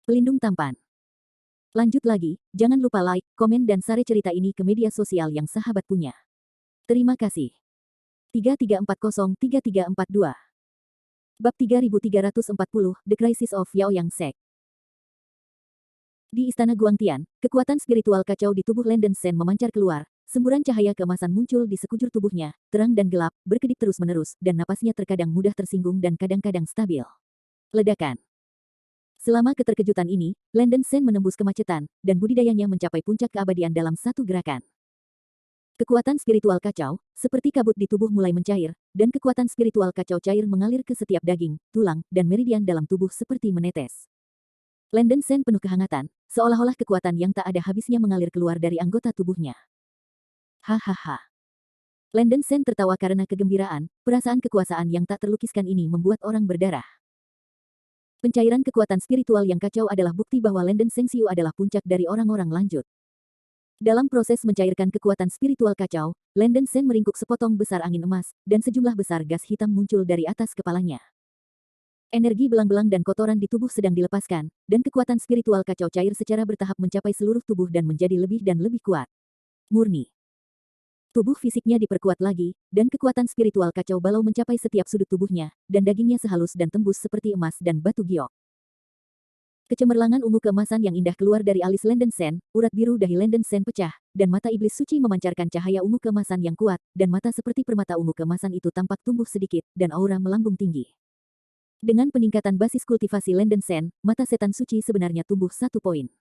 Pelindung tampan. Lanjut lagi, jangan lupa like, komen dan share cerita ini ke media sosial yang sahabat punya. Terima kasih. 33403342 Bab 3340, The Crisis of Yaoyang Sect. Di Istana Guangtian, kekuatan spiritual kacau di tubuh Landen Shen memancar keluar, semburan cahaya keemasan muncul di sekujur tubuhnya, terang dan gelap, berkedip terus-menerus, dan napasnya terkadang mudah tersinggung dan kadang-kadang stabil. Ledakan. Selama keterkejutan ini, Landen Shen menembus kemacetan, dan budidayanya mencapai puncak keabadian dalam satu gerakan. Kekuatan spiritual kacau, seperti kabut di tubuh mulai mencair, dan kekuatan spiritual kacau cair mengalir ke setiap daging, tulang, dan meridian dalam tubuh seperti menetes. Landen Shen penuh kehangatan, seolah-olah kekuatan yang tak ada habisnya mengalir keluar dari anggota tubuhnya. Hahaha. Landen Shen tertawa karena kegembiraan, perasaan kekuasaan yang tak terlukiskan ini membuat orang berdarah. Pencairan kekuatan spiritual yang kacau adalah bukti bahwa Landen Shen Xiu adalah puncak dari orang-orang lanjut. Dalam proses mencairkan kekuatan spiritual kacau, Landen Shen meringkuk sepotong besar angin emas, dan sejumlah besar gas hitam muncul dari atas kepalanya. Energi belang-belang dan kotoran di tubuh sedang dilepaskan, dan kekuatan spiritual kacau cair secara bertahap mencapai seluruh tubuh dan menjadi lebih dan lebih kuat. Murni. Tubuh fisiknya diperkuat lagi, dan kekuatan spiritual kacau balau mencapai setiap sudut tubuhnya, dan dagingnya sehalus dan tembus seperti emas dan batu giok. Kecemerlangan ungu keemasan yang indah keluar dari alis Landen Shen, urat biru dahi Landen Shen pecah, dan mata iblis suci memancarkan cahaya ungu keemasan yang kuat, dan mata seperti permata ungu keemasan itu tampak tumbuh sedikit, dan aura melambung tinggi. Dengan peningkatan basis kultivasi Landen Shen, mata setan suci sebenarnya tumbuh 1 poin.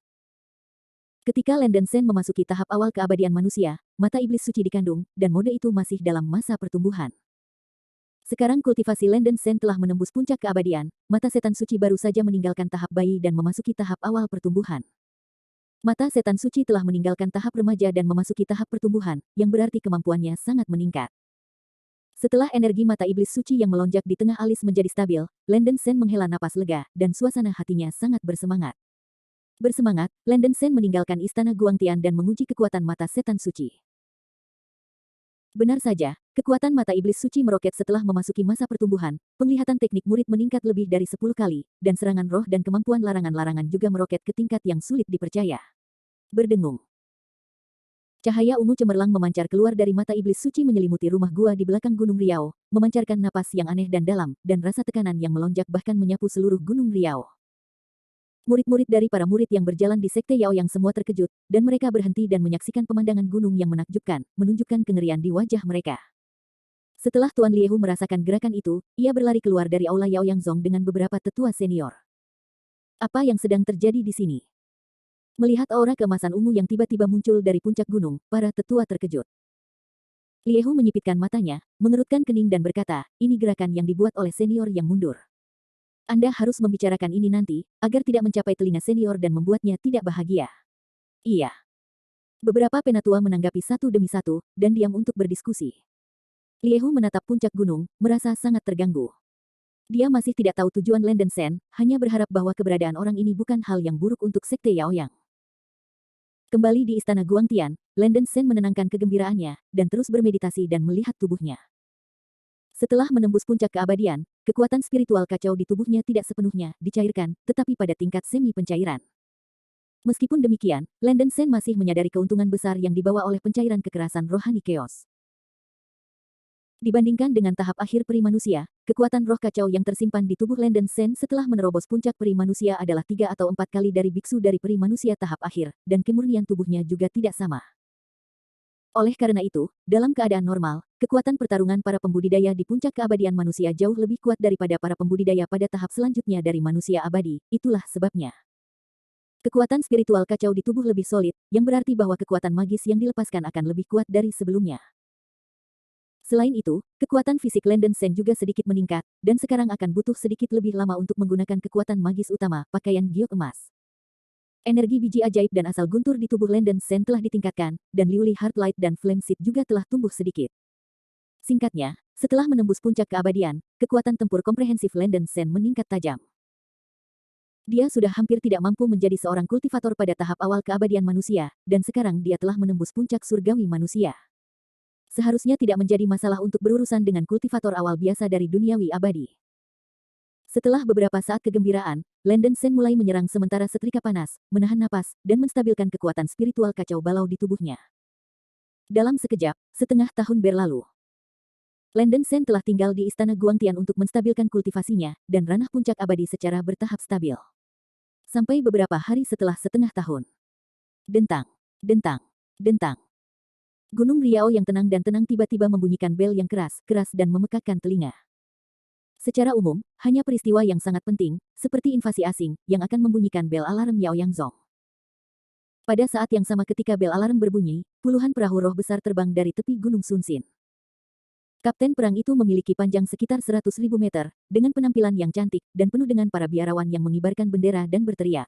Ketika Landen Shen memasuki tahap awal keabadian manusia, mata iblis suci dikandung, dan mode itu masih dalam masa pertumbuhan. Sekarang kultivasi Landen Shen telah menembus puncak keabadian, mata setan suci baru saja meninggalkan tahap bayi dan memasuki tahap awal pertumbuhan. Mata setan suci telah meninggalkan tahap remaja dan memasuki tahap pertumbuhan, yang berarti kemampuannya sangat meningkat. Setelah energi mata iblis suci yang melonjak di tengah alis menjadi stabil, Landen Shen menghela napas lega, dan suasana hatinya sangat bersemangat. Bersemangat, Landen Shen meninggalkan istana Guangtian dan menguji kekuatan mata setan suci. Benar saja, kekuatan mata iblis suci meroket setelah memasuki masa pertumbuhan, penglihatan teknik murid meningkat lebih dari 10 kali, dan serangan roh dan kemampuan larangan-larangan juga meroket ke tingkat yang sulit dipercaya. Berdengung. Cahaya ungu cemerlang memancar keluar dari mata iblis suci menyelimuti rumah gua di belakang Gunung Riau, memancarkan napas yang aneh dan dalam, dan rasa tekanan yang melonjak bahkan menyapu seluruh Gunung Riau. Murid-murid dari para murid yang berjalan di Sekte Yao yang semua terkejut, dan mereka berhenti dan menyaksikan pemandangan gunung yang menakjubkan, menunjukkan kengerian di wajah mereka. Setelah Tuan Liehu merasakan gerakan itu, ia berlari keluar dari aula Yao Yang Zong dengan beberapa tetua senior. Apa yang sedang terjadi di sini? Melihat aura keemasan ungu yang tiba-tiba muncul dari puncak gunung, para tetua terkejut. Liehu menyipitkan matanya, mengerutkan kening dan berkata, ini gerakan yang dibuat oleh senior yang mundur. Anda harus membicarakan ini nanti, agar tidak mencapai telinga senior dan membuatnya tidak bahagia. Iya. Beberapa penatua menanggapi satu demi satu, dan diam untuk berdiskusi. Liehu menatap puncak gunung, merasa sangat terganggu. Dia masih tidak tahu tujuan Landen Shen, hanya berharap bahwa keberadaan orang ini bukan hal yang buruk untuk Sekte Yaoyang. Kembali di istana Guangtian, Landen Shen menenangkan kegembiraannya, dan terus bermeditasi dan melihat tubuhnya. Setelah menembus puncak keabadian, kekuatan spiritual kacau di tubuhnya tidak sepenuhnya dicairkan, tetapi pada tingkat semi pencairan. Meskipun demikian, Landen Shen masih menyadari keuntungan besar yang dibawa oleh pencairan kekerasan rohani chaos. Dibandingkan dengan tahap akhir peri manusia, kekuatan roh kacau yang tersimpan di tubuh Landen Shen setelah menerobos puncak peri manusia adalah 3 atau 4 kali dari biksu dari peri manusia tahap akhir, dan kemurnian tubuhnya juga tidak sama. Oleh karena itu, dalam keadaan normal, kekuatan pertarungan para pembudidaya di puncak keabadian manusia jauh lebih kuat daripada para pembudidaya pada tahap selanjutnya dari manusia abadi, itulah sebabnya. Kekuatan spiritual kacau di tubuh lebih solid, yang berarti bahwa kekuatan magis yang dilepaskan akan lebih kuat dari sebelumnya. Selain itu, kekuatan fisik Landen Shen juga sedikit meningkat, dan sekarang akan butuh sedikit lebih lama untuk menggunakan kekuatan magis utama, pakaian giok emas. Energi biji ajaib dan asal guntur di tubuh Landen Shen telah ditingkatkan, dan Liuli Heartlight dan Flame Seed juga telah tumbuh sedikit. Singkatnya, setelah menembus puncak keabadian, kekuatan tempur komprehensif Landen Shen meningkat tajam. Dia sudah hampir tidak mampu menjadi seorang kultivator pada tahap awal keabadian manusia, dan sekarang dia telah menembus puncak surgawi manusia. Seharusnya tidak menjadi masalah untuk berurusan dengan kultivator awal biasa dari duniawi abadi. Setelah beberapa saat kegembiraan, Landen Sen mulai menyerang sementara setrika panas, menahan napas, dan menstabilkan kekuatan spiritual kacau balau di tubuhnya. Dalam sekejap, setengah tahun berlalu. Landen Sen telah tinggal di istana Guangtian untuk menstabilkan kultivasinya, dan ranah puncak abadi secara bertahap stabil. Sampai beberapa hari setelah setengah tahun. Dentang, dentang, dentang. Gunung Riau yang tenang dan tenang tiba-tiba membunyikan bel yang keras, keras dan memekakkan telinga. Secara umum, hanya peristiwa yang sangat penting, seperti invasi asing, yang akan membunyikan bel alarm Yaoyang Zong. Pada saat yang sama ketika bel alarm berbunyi, puluhan perahu roh besar terbang dari tepi Gunung Sunsin. Kapten perang itu memiliki panjang sekitar 100.000 meter, dengan penampilan yang cantik, dan penuh dengan para biarawan yang mengibarkan bendera dan berteriak.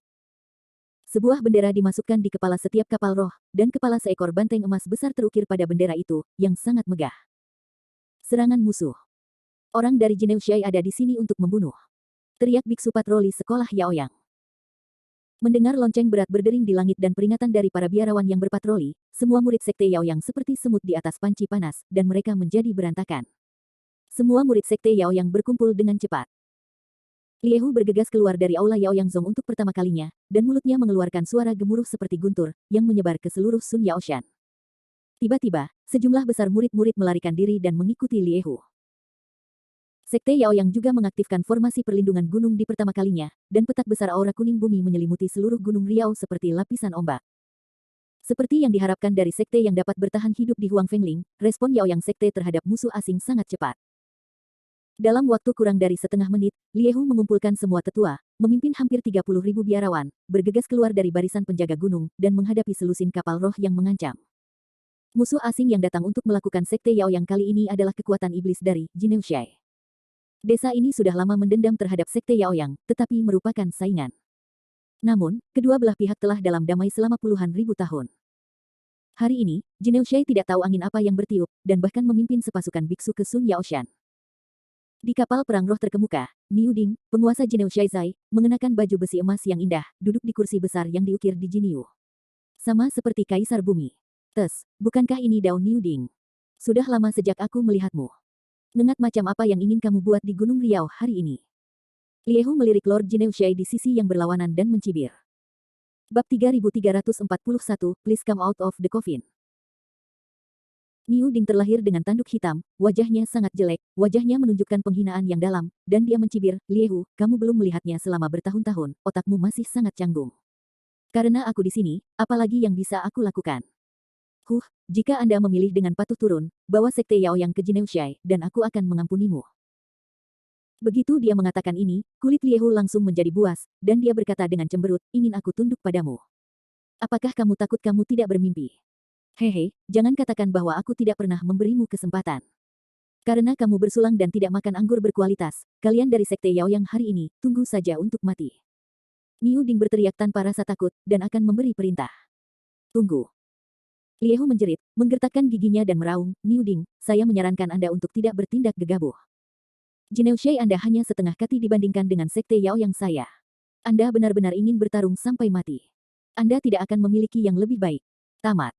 Sebuah bendera dimasukkan di kepala setiap kapal roh, dan kepala seekor banteng emas besar terukir pada bendera itu, yang sangat megah. Serangan musuh. Orang dari Jineu Shai ada di sini untuk membunuh. Teriak biksu patroli sekolah Yaoyang. Mendengar lonceng berat berdering di langit dan peringatan dari para biarawan yang berpatroli, semua murid sekte Yaoyang seperti semut di atas panci panas, dan mereka menjadi berantakan. Semua murid sekte Yaoyang berkumpul dengan cepat. Liehu bergegas keluar dari aula Yaoyang Zong untuk pertama kalinya, dan mulutnya mengeluarkan suara gemuruh seperti guntur, yang menyebar ke seluruh Sun Yaoshan. Tiba-tiba, sejumlah besar murid-murid melarikan diri dan mengikuti Liehu. Sekte Yaoyang juga mengaktifkan formasi perlindungan gunung di pertama kalinya, dan petak besar aura kuning bumi menyelimuti seluruh gunung Riau seperti lapisan ombak. Seperti yang diharapkan dari sekte yang dapat bertahan hidup di Huang Fengling, respon Yaoyang sekte terhadap musuh asing sangat cepat. Dalam waktu kurang dari setengah menit, Liehu mengumpulkan semua tetua, memimpin hampir 30.000 biarawan, bergegas keluar dari barisan penjaga gunung, dan menghadapi selusin kapal roh yang mengancam. Musuh asing yang datang untuk melakukan sekte Yaoyang kali ini adalah kekuatan iblis dari Jineu Shai. Desa ini sudah lama mendendam terhadap sekte Yaoyang, tetapi merupakan saingan. Namun, kedua belah pihak telah dalam damai selama puluhan ribu tahun. Hari ini, Jineu Shai tidak tahu angin apa yang bertiup, dan bahkan memimpin sepasukan biksu ke Sun Yaoshan. Di kapal perang roh terkemuka, Niu Ding, penguasa Jineu Shai Zai, mengenakan baju besi emas yang indah, duduk di kursi besar yang diukir di Jiniu. Sama seperti Kaisar Bumi. Bukankah ini Dao Niu Ding? Sudah lama sejak aku melihatmu. Nengat macam apa yang ingin kamu buat di Gunung Riau hari ini? Liehu melirik Lord Jineu Shai di sisi yang berlawanan dan mencibir. Bab 3341, Please come out of the coffin. Niu Ding terlahir dengan tanduk hitam, wajahnya sangat jelek, wajahnya menunjukkan penghinaan yang dalam, dan dia mencibir, Liehu, kamu belum melihatnya selama bertahun-tahun, otakmu masih sangat canggung. Karena aku di sini, apalagi yang bisa aku lakukan? Jika Anda memilih dengan patuh turun, bawa sekte Yaoyang ke Jineu Shai, dan aku akan mengampunimu. Begitu dia mengatakan ini, kulit Liehu langsung menjadi buas, dan dia berkata dengan cemberut, ingin aku tunduk padamu. Apakah kamu takut kamu tidak bermimpi? Hehe, jangan katakan bahwa aku tidak pernah memberimu kesempatan. Karena kamu bersulang dan tidak makan anggur berkualitas, kalian dari sekte Yaoyang hari ini, tunggu saja untuk mati. Niu Ding berteriak tanpa rasa takut, dan akan memberi perintah. Tunggu. Liehu menjerit, menggertakkan giginya dan meraung, Niu Ding, saya menyarankan Anda untuk tidak bertindak gegabah. Jineu Shai Anda hanya setengah kati dibandingkan dengan sekte Yaoyang saya. Anda benar-benar ingin bertarung sampai mati. Anda tidak akan memiliki yang lebih baik. Tamat.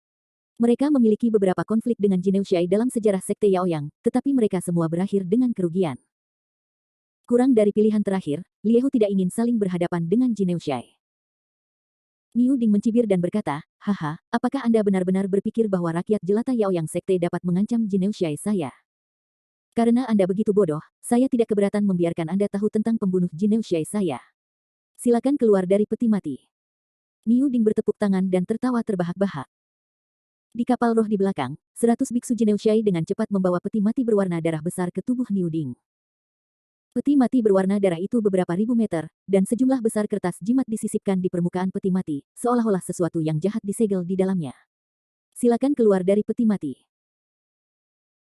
Mereka memiliki beberapa konflik dengan Jineu Shai dalam sejarah sekte Yaoyang, tetapi mereka semua berakhir dengan kerugian. Kurang dari pilihan terakhir, Liehu tidak ingin saling berhadapan dengan Jineu Shai. Niu Ding mencibir dan berkata, haha, apakah Anda benar-benar berpikir bahwa rakyat jelata Yaoyang sekte dapat mengancam Jineu Shai saya? Karena Anda begitu bodoh, saya tidak keberatan membiarkan Anda tahu tentang pembunuh Jineu Shai saya. Silakan keluar dari peti mati. Niu Ding bertepuk tangan dan tertawa terbahak-bahak. Di kapal roh di belakang, 100 biksu Jineu Shai dengan cepat membawa peti mati berwarna darah besar ke tubuh Niu Ding. Peti mati berwarna darah itu beberapa ribu meter, dan sejumlah besar kertas jimat disisipkan di permukaan peti mati, seolah-olah sesuatu yang jahat disegel di dalamnya. Silakan keluar dari peti mati.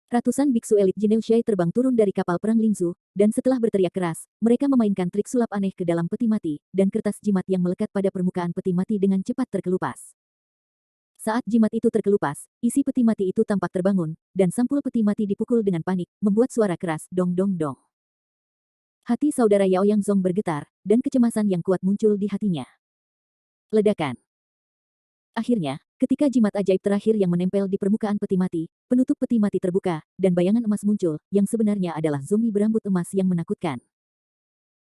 Ratusan biksu elit Jineu Shai terbang turun dari kapal perang Lingzu, dan setelah berteriak keras, mereka memainkan trik sulap aneh ke dalam peti mati, dan kertas jimat yang melekat pada permukaan peti mati dengan cepat terkelupas. Saat jimat itu terkelupas, isi peti mati itu tampak terbangun, dan sampul peti mati dipukul dengan panik, membuat suara keras dong dong dong. Hati saudara Yaoyang Zong bergetar, dan kecemasan yang kuat muncul di hatinya. Ledakan. Akhirnya, ketika jimat ajaib terakhir yang menempel di permukaan peti mati, penutup peti mati terbuka, dan bayangan emas muncul, yang sebenarnya adalah zombie berambut emas yang menakutkan.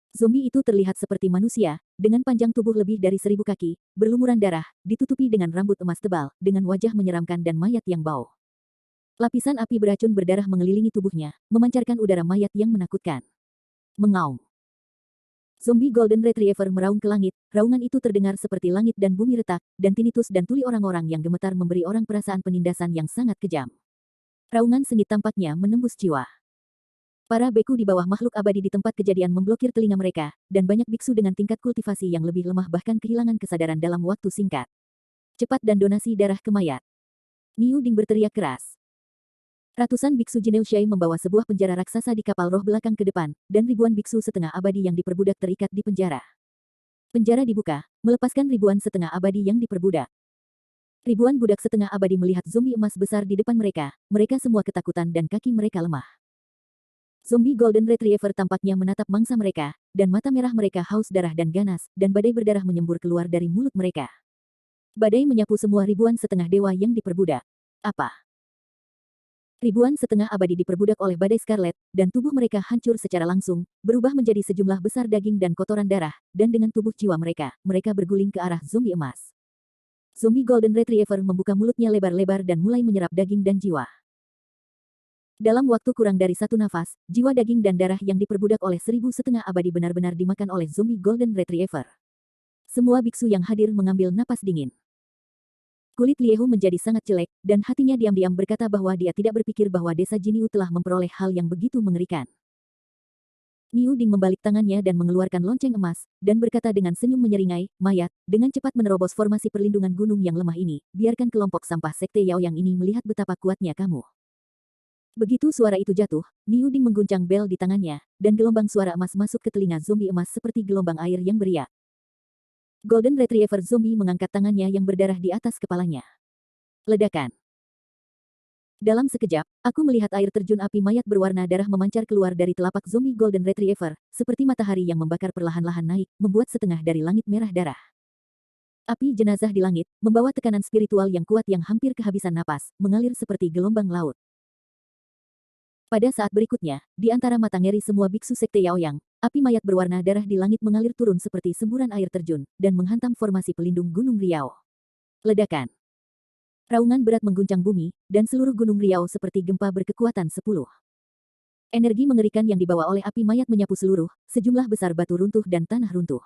Zombie itu terlihat seperti manusia, dengan panjang tubuh lebih dari 1.000 kaki, berlumuran darah, ditutupi dengan rambut emas tebal, dengan wajah menyeramkan dan mayat yang bau. Lapisan api beracun berdarah mengelilingi tubuhnya, memancarkan udara mayat yang menakutkan. Mengaum. Zombie Golden Retriever meraung ke langit, raungan itu terdengar seperti langit dan bumi retak, dan tinnitus dan tuli orang-orang yang gemetar memberi orang perasaan penindasan yang sangat kejam. Raungan sengit tampaknya menembus jiwa. Para beku di bawah makhluk abadi di tempat kejadian memblokir telinga mereka, dan banyak biksu dengan tingkat kultivasi yang lebih lemah bahkan kehilangan kesadaran dalam waktu singkat. Cepat dan donasi darah ke mayat. Niu Ding berteriak keras. Ratusan biksu Jineushai membawa sebuah penjara raksasa di kapal roh belakang ke depan, dan ribuan biksu setengah abadi yang diperbudak terikat di penjara. Penjara dibuka, melepaskan ribuan setengah abadi yang diperbudak. Ribuan budak setengah abadi melihat zombie emas besar di depan mereka, mereka semua ketakutan dan kaki mereka lemah. Zombie Golden Retriever tampaknya menatap mangsa mereka, dan mata merah mereka haus darah dan ganas, dan badai berdarah menyembur keluar dari mulut mereka. Badai menyapu semua ribuan setengah dewa yang diperbudak. Apa? Ribuan setengah abadi diperbudak oleh badai Scarlet, dan tubuh mereka hancur secara langsung, berubah menjadi sejumlah besar daging dan kotoran darah, dan dengan tubuh jiwa mereka, mereka berguling ke arah zombie emas. Zombie Golden Retriever membuka mulutnya lebar-lebar dan mulai menyerap daging dan jiwa. Dalam waktu kurang dari satu nafas, jiwa daging dan darah yang diperbudak oleh 1.000 setengah abadi benar-benar dimakan oleh zombie Golden Retriever. Semua biksu yang hadir mengambil napas dingin. Kulit Liehu menjadi sangat jelek, dan hatinya diam-diam berkata bahwa dia tidak berpikir bahwa desa Jiniu telah memperoleh hal yang begitu mengerikan. Niu Ding membalik tangannya dan mengeluarkan lonceng emas, dan berkata dengan senyum menyeringai, mayat, dengan cepat menerobos formasi perlindungan gunung yang lemah ini, biarkan kelompok sampah Sekte Yaoyang ini melihat betapa kuatnya kamu. Begitu suara itu jatuh, Niu Ding mengguncang bel di tangannya, dan gelombang suara emas masuk ke telinga zombie emas seperti gelombang air yang beriak. Golden Retriever zombie mengangkat tangannya yang berdarah di atas kepalanya. Ledakan. Dalam sekejap, aku melihat air terjun api mayat berwarna darah memancar keluar dari telapak zombie Golden Retriever, seperti matahari yang membakar perlahan-lahan naik, membuat setengah dari langit merah darah. Api jenazah di langit, membawa tekanan spiritual yang kuat yang hampir kehabisan napas, mengalir seperti gelombang laut. Pada saat berikutnya, di antara mata ngeri semua biksu Sekte Yaoyang, api mayat berwarna darah di langit mengalir turun seperti semburan air terjun, dan menghantam formasi pelindung Gunung Riau. Ledakan. Raungan berat mengguncang bumi, dan seluruh Gunung Riau seperti gempa berkekuatan 10. Energi mengerikan yang dibawa oleh api mayat menyapu seluruh, sejumlah besar batu runtuh dan tanah runtuh.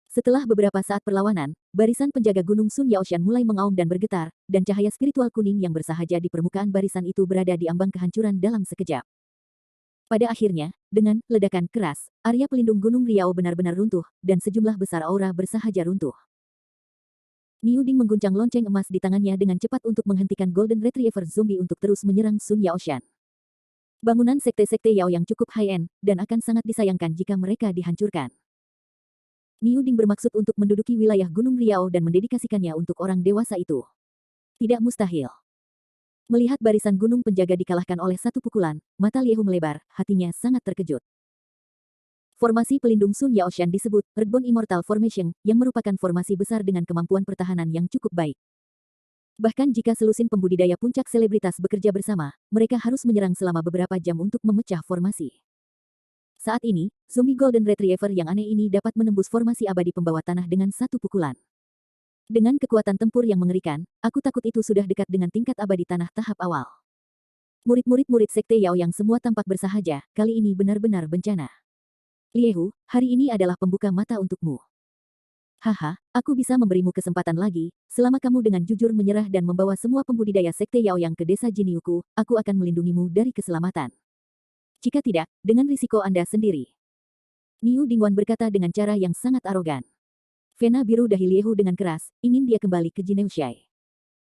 Setelah beberapa saat perlawanan, barisan penjaga Gunung Sun Yaoshan mulai mengaum dan bergetar, dan cahaya spiritual kuning yang bersahaja di permukaan barisan itu berada di ambang kehancuran dalam sekejap. Pada akhirnya, dengan ledakan keras, area pelindung Gunung Riau benar-benar runtuh, dan sejumlah besar aura bersahaja runtuh. Niu Ding mengguncang lonceng emas di tangannya dengan cepat untuk menghentikan Golden Retriever zombie untuk terus menyerang Sun Yaoshan. Bangunan sekte-sekte Yao yang cukup high-end, dan akan sangat disayangkan jika mereka dihancurkan. Niu Ding bermaksud untuk menduduki wilayah Gunung Riau dan mendedikasikannya untuk orang dewasa itu. Tidak mustahil. Melihat barisan gunung penjaga dikalahkan oleh satu pukulan, mata Liehu melebar, hatinya sangat terkejut. Formasi pelindung Sun Yaoshan disebut Earthbound Immortal Formation, yang merupakan formasi besar dengan kemampuan pertahanan yang cukup baik. Bahkan jika selusin pembudidaya puncak selebritas bekerja bersama, mereka harus menyerang selama beberapa jam untuk memecah formasi. Saat ini, zombie Golden Retriever yang aneh ini dapat menembus formasi abadi pembawa tanah dengan satu pukulan. Dengan kekuatan tempur yang mengerikan, aku takut itu sudah dekat dengan tingkat abadi tanah tahap awal. Murid-murid Sekte Yao yang semua tampak bersahaja, kali ini benar-benar bencana. Liehu, hari ini adalah pembuka mata untukmu. Haha, aku bisa memberimu kesempatan lagi, selama kamu dengan jujur menyerah dan membawa semua pembudidaya Sekte Yao yang ke desa Jiniuku, aku akan melindungimu dari keselamatan. Jika tidak, dengan risiko Anda sendiri. Niu Dingwan berkata dengan cara yang sangat arogan. Vena biru dahi Liehu dengan keras, ingin dia kembali ke Jineushai.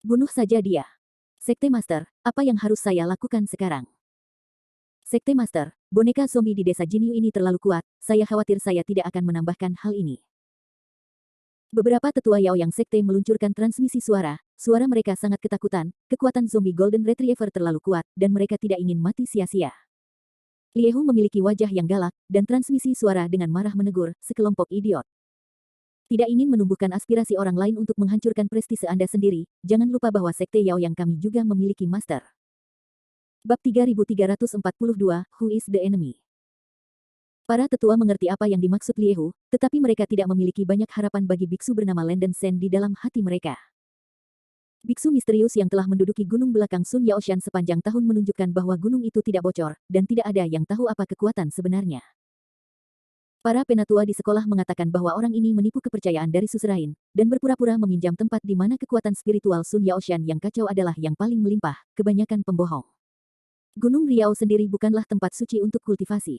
Bunuh saja dia. Sekte Master, apa yang harus saya lakukan sekarang? Sekte Master, boneka zombie di desa Jiniu ini terlalu kuat, saya khawatir saya tidak akan menambahkan hal ini. Beberapa tetua Yao yang Sekte meluncurkan transmisi suara, suara mereka sangat ketakutan, kekuatan zombie Golden Retriever terlalu kuat, dan mereka tidak ingin mati sia-sia. Liehu memiliki wajah yang galak, dan transmisi suara dengan marah menegur, sekelompok idiot. Tidak ingin menumbuhkan aspirasi orang lain untuk menghancurkan prestise Anda sendiri, jangan lupa bahwa Sekte Yao yang kami juga memiliki master. Bab 3342, Who is the Enemy? Para tetua mengerti apa yang dimaksud Liehu, tetapi mereka tidak memiliki banyak harapan bagi biksu bernama Lenden Sen di dalam hati mereka. Biksu misterius yang telah menduduki gunung belakang Sun Yaoshan sepanjang tahun menunjukkan bahwa gunung itu tidak bocor, dan tidak ada yang tahu apa kekuatan sebenarnya. Para penatua di sekolah mengatakan bahwa orang ini menipu kepercayaan dari suzerain, dan berpura-pura meminjam tempat di mana kekuatan spiritual Sun Yaoshan yang kacau adalah yang paling melimpah, kebanyakan pembohong. Gunung Riau sendiri bukanlah tempat suci untuk kultivasi.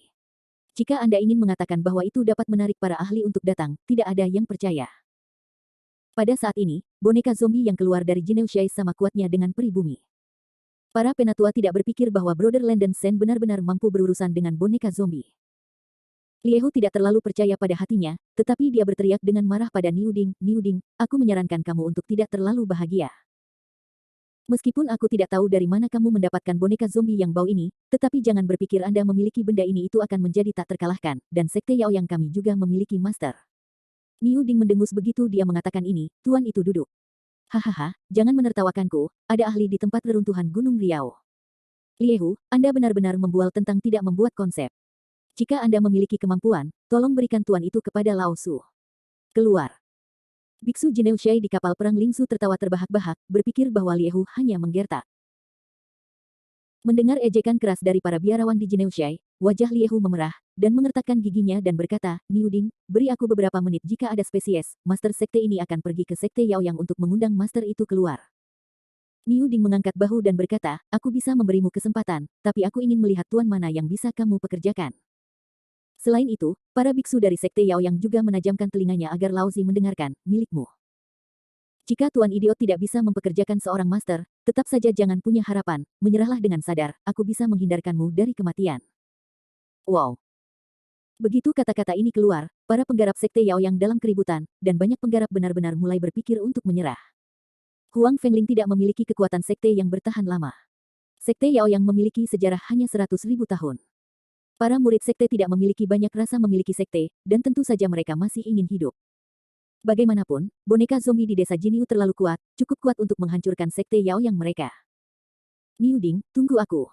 Jika Anda ingin mengatakan bahwa itu dapat menarik para ahli untuk datang, tidak ada yang percaya. Pada saat ini, boneka zombie yang keluar dari Jineushai sama kuatnya dengan peri bumi. Para penatua tidak berpikir bahwa Brother Lenden Sen benar-benar mampu berurusan dengan boneka zombie. Liehu tidak terlalu percaya pada hatinya, tetapi dia berteriak dengan marah pada Niuding, "Niuding, aku menyarankan kamu untuk tidak terlalu bahagia. Meskipun aku tidak tahu dari mana kamu mendapatkan boneka zombie yang bau ini, tetapi jangan berpikir Anda memiliki benda ini itu akan menjadi tak terkalahkan, dan Sekte Yao yang kami juga memiliki master." Niu Ding mendengus begitu dia mengatakan ini, tuan itu duduk. "Hahaha, jangan menertawakanku, ada ahli di tempat reruntuhan Gunung Riau. Liehu, Anda benar-benar membual tentang tidak membuat konsep. Jika Anda memiliki kemampuan, tolong berikan tuan itu kepada Lao Su. Keluar." Biksu Jineushai di kapal perang Lingsu tertawa terbahak-bahak, berpikir bahwa Liehu hanya menggertak. Mendengar ejekan keras dari para biarawan di Jineushai, wajah Liehu memerah, dan mengertakkan giginya dan berkata, "Niuding, beri aku beberapa menit jika ada spesies, Master Sekte ini akan pergi ke Sekte Yaoyang untuk mengundang Master itu keluar." Niuding mengangkat bahu dan berkata, "Aku bisa memberimu kesempatan, tapi aku ingin melihat tuan mana yang bisa kamu pekerjakan." Selain itu, para biksu dari Sekte Yaoyang juga menajamkan telinganya agar Laozi mendengarkan, "Milikmu. Jika tuan idiot tidak bisa mempekerjakan seorang master, tetap saja jangan punya harapan, menyerahlah dengan sadar, aku bisa menghindarkanmu dari kematian." Wow! Begitu kata-kata ini keluar, para penggarap Sekte Yaoyang dalam keributan, dan banyak penggarap benar-benar mulai berpikir untuk menyerah. Huang Fengling tidak memiliki kekuatan sekte yang bertahan lama. Sekte Yaoyang memiliki sejarah hanya 100.000 tahun. Para murid sekte tidak memiliki banyak rasa memiliki sekte, dan tentu saja mereka masih ingin hidup. Bagaimanapun, boneka zombie di desa Jiniu terlalu kuat, cukup kuat untuk menghancurkan sekte Yaoyang mereka. "Niuding, tunggu aku."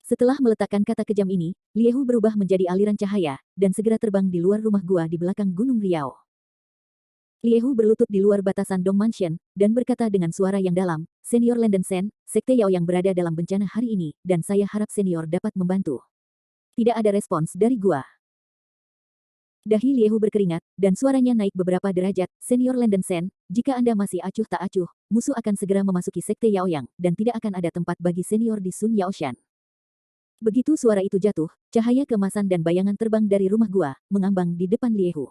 Setelah meletakkan kata kejam ini, Liehu berubah menjadi aliran cahaya, dan segera terbang di luar rumah gua di belakang Gunung Riau. Liehu berlutut di luar batasan Dong Mansion, dan berkata dengan suara yang dalam, "Senior Lenden Sen, Sekte Yaoyang berada dalam bencana hari ini, dan saya harap senior dapat membantu." Tidak ada respons dari gua. Dahi Liehu berkeringat, dan suaranya naik beberapa derajat, "Senior Lenden Sen, jika Anda masih acuh tak acuh, musuh akan segera memasuki Sekte Yaoyang, dan tidak akan ada tempat bagi senior di Sun Yaoshan." Begitu suara itu jatuh, cahaya keemasan dan bayangan terbang dari rumah gua, mengambang di depan Liehu.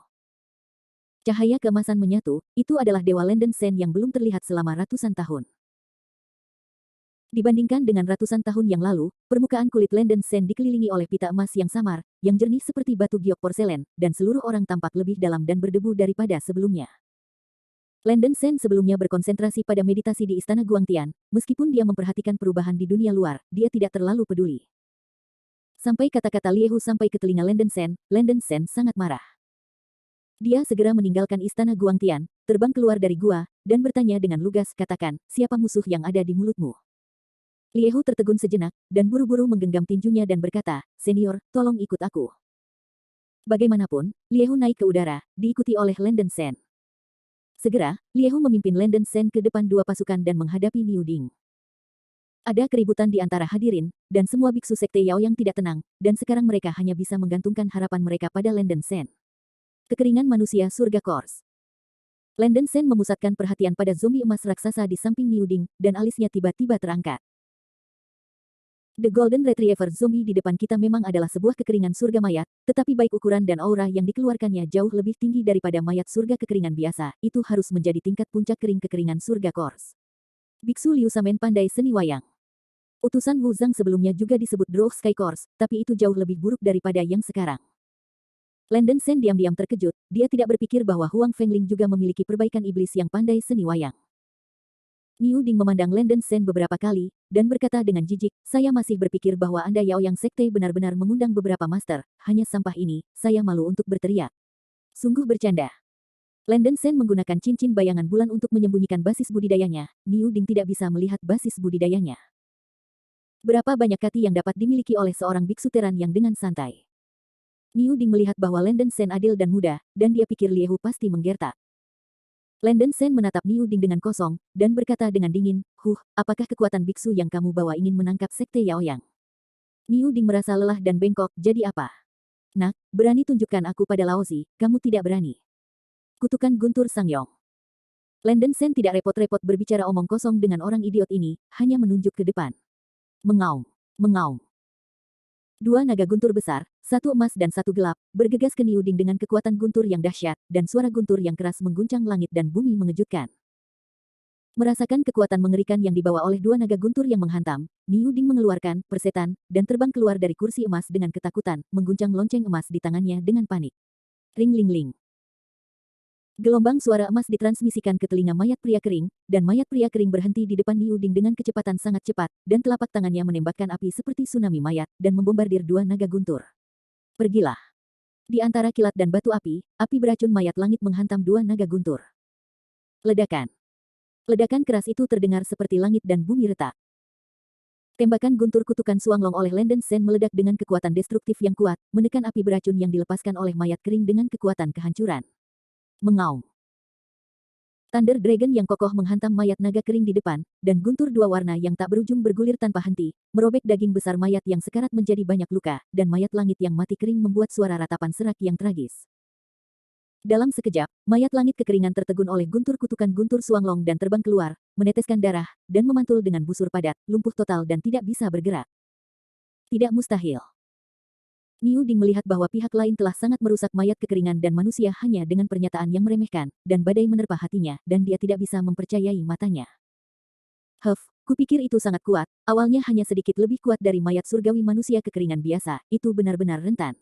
Cahaya keemasan menyatu, itu adalah Dewa Lenden Sen yang belum terlihat selama ratusan tahun. Dibandingkan dengan ratusan tahun yang lalu, permukaan kulit Lenden Sen dikelilingi oleh pita emas yang samar, yang jernih seperti batu giok porselen, dan seluruh orang tampak lebih dalam dan berdebu daripada sebelumnya. Lenden Sen sebelumnya berkonsentrasi pada meditasi di Istana Guangtian, meskipun dia memperhatikan perubahan di dunia luar, dia tidak terlalu peduli. Sampai kata-kata Liehu sampai ke telinga Lenden Sen sangat marah. Dia segera meninggalkan Istana Guangtian, terbang keluar dari gua, dan bertanya dengan lugas, "Katakan, siapa musuh yang ada di mulutmu?" Liehu tertegun sejenak, dan buru-buru menggenggam tinjunya dan berkata, "Senior, tolong ikut aku." Bagaimanapun, Liehu naik ke udara, diikuti oleh Lenden Sen. Segera, Liehu memimpin Lenden Sen ke depan dua pasukan dan menghadapi Niuding. Ada keributan di antara hadirin, dan semua biksu sekte Yaoyang tidak tenang, dan sekarang mereka hanya bisa menggantungkan harapan mereka pada Lenden Sen. Kekeringan manusia surga Kors. Lenden Sen memusatkan perhatian pada zombie emas raksasa di samping Niuding, dan alisnya tiba-tiba terangkat. The Golden Retriever zombie di depan kita memang adalah sebuah kekeringan surga mayat, tetapi baik ukuran dan aura yang dikeluarkannya jauh lebih tinggi daripada mayat surga kekeringan biasa, itu harus menjadi tingkat puncak kering kekeringan surga Kors. Biksu Liu Samen pandai seni wayang. Utusan Wu Zhang sebelumnya juga disebut Drow Sky Kors, tapi itu jauh lebih buruk daripada yang sekarang. Lenden Sen diam-diam terkejut, dia tidak berpikir bahwa Huang Fengling juga memiliki perbaikan iblis yang pandai seni wayang. Niu Ding memandang Lenden Sen beberapa kali, dan berkata dengan jijik, "Saya masih berpikir bahwa Anda Yaoyang Sekte benar-benar mengundang beberapa master, hanya sampah ini, saya malu untuk berteriak." Sungguh bercanda. Lenden Sen menggunakan cincin bayangan bulan untuk menyembunyikan basis budidayanya, Niu Ding tidak bisa melihat basis budidayanya. Berapa banyak kati yang dapat dimiliki oleh seorang biksu teran yang dengan santai? Niu Ding melihat bahwa Lenden Sen adil dan muda, dan dia pikir Liehu pasti menggertak. Lenden Sen menatap Niu Ding dengan kosong, dan berkata dengan dingin, apakah kekuatan biksu yang kamu bawa ingin menangkap Sekte Yaoyang? Niu Ding merasa lelah dan bengkok, jadi apa? Nak, berani tunjukkan aku pada Laozi, kamu tidak berani. Kutukan guntur Sangyong. Lenden Sen tidak repot-repot berbicara omong kosong dengan orang idiot ini, hanya menunjuk ke depan. Mengaum, mengaum. Dua naga guntur besar, satu emas dan satu gelap, bergegas ke Niu Ding dengan kekuatan guntur yang dahsyat, dan suara guntur yang keras mengguncang langit dan bumi mengejutkan. Merasakan kekuatan mengerikan yang dibawa oleh dua naga guntur yang menghantam, Niu Ding mengeluarkan persetan, dan terbang keluar dari kursi emas dengan ketakutan, mengguncang lonceng emas di tangannya dengan panik. Ring ling ling. Gelombang suara emas ditransmisikan ke telinga mayat pria kering, dan mayat pria kering berhenti di depan Niu Ding dengan kecepatan sangat cepat, dan telapak tangannya menembakkan api seperti tsunami mayat, dan membombardir dua naga guntur. Pergilah. Di antara kilat dan batu api beracun mayat langit menghantam dua naga guntur. Ledakan. Ledakan keras itu terdengar seperti langit dan bumi retak. Tembakan guntur kutukan Suanglong oleh Lenden Sen meledak dengan kekuatan destruktif yang kuat, menekan api beracun yang dilepaskan oleh mayat kering dengan kekuatan kehancuran. Mengaum. Thunder Dragon yang kokoh menghantam mayat naga kering di depan, dan guntur dua warna yang tak berujung bergulir tanpa henti, merobek daging besar mayat yang sekarat menjadi banyak luka, dan mayat langit yang mati kering membuat suara ratapan serak yang tragis. Dalam sekejap, mayat langit kekeringan tertegun oleh guntur kutukan guntur Suanglong dan terbang keluar, meneteskan darah, dan memantul dengan busur padat, lumpuh total dan tidak bisa bergerak. Tidak mustahil. Niu Ding melihat bahwa pihak lain telah sangat merusak mayat kekeringan dan manusia hanya dengan pernyataan yang meremehkan, dan badai menerpa hatinya, dan dia tidak bisa mempercayai matanya. Kupikir itu sangat kuat, awalnya hanya sedikit lebih kuat dari mayat surgawi manusia kekeringan biasa, itu benar-benar rentan.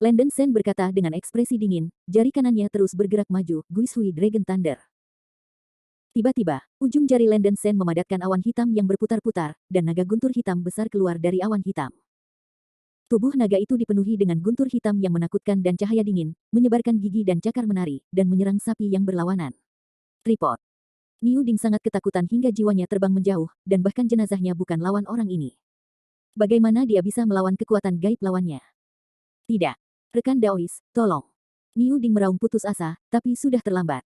Lenden Sen berkata dengan ekspresi dingin, jari kanannya terus bergerak maju, Guishui Dragon Thunder. Tiba-tiba, ujung jari Lenden Sen memadatkan awan hitam yang berputar-putar, dan naga guntur hitam besar keluar dari awan hitam. Tubuh naga itu dipenuhi dengan guntur hitam yang menakutkan dan cahaya dingin, menyebarkan gigi dan cakar menari, dan menyerang sapi yang berlawanan. Tripod. Niu Ding sangat ketakutan hingga jiwanya terbang menjauh, dan bahkan jenazahnya bukan lawan orang ini. Bagaimana dia bisa melawan kekuatan gaib lawannya? Tidak. Rekan Daois, tolong. Niu Ding meraung putus asa, tapi sudah terlambat.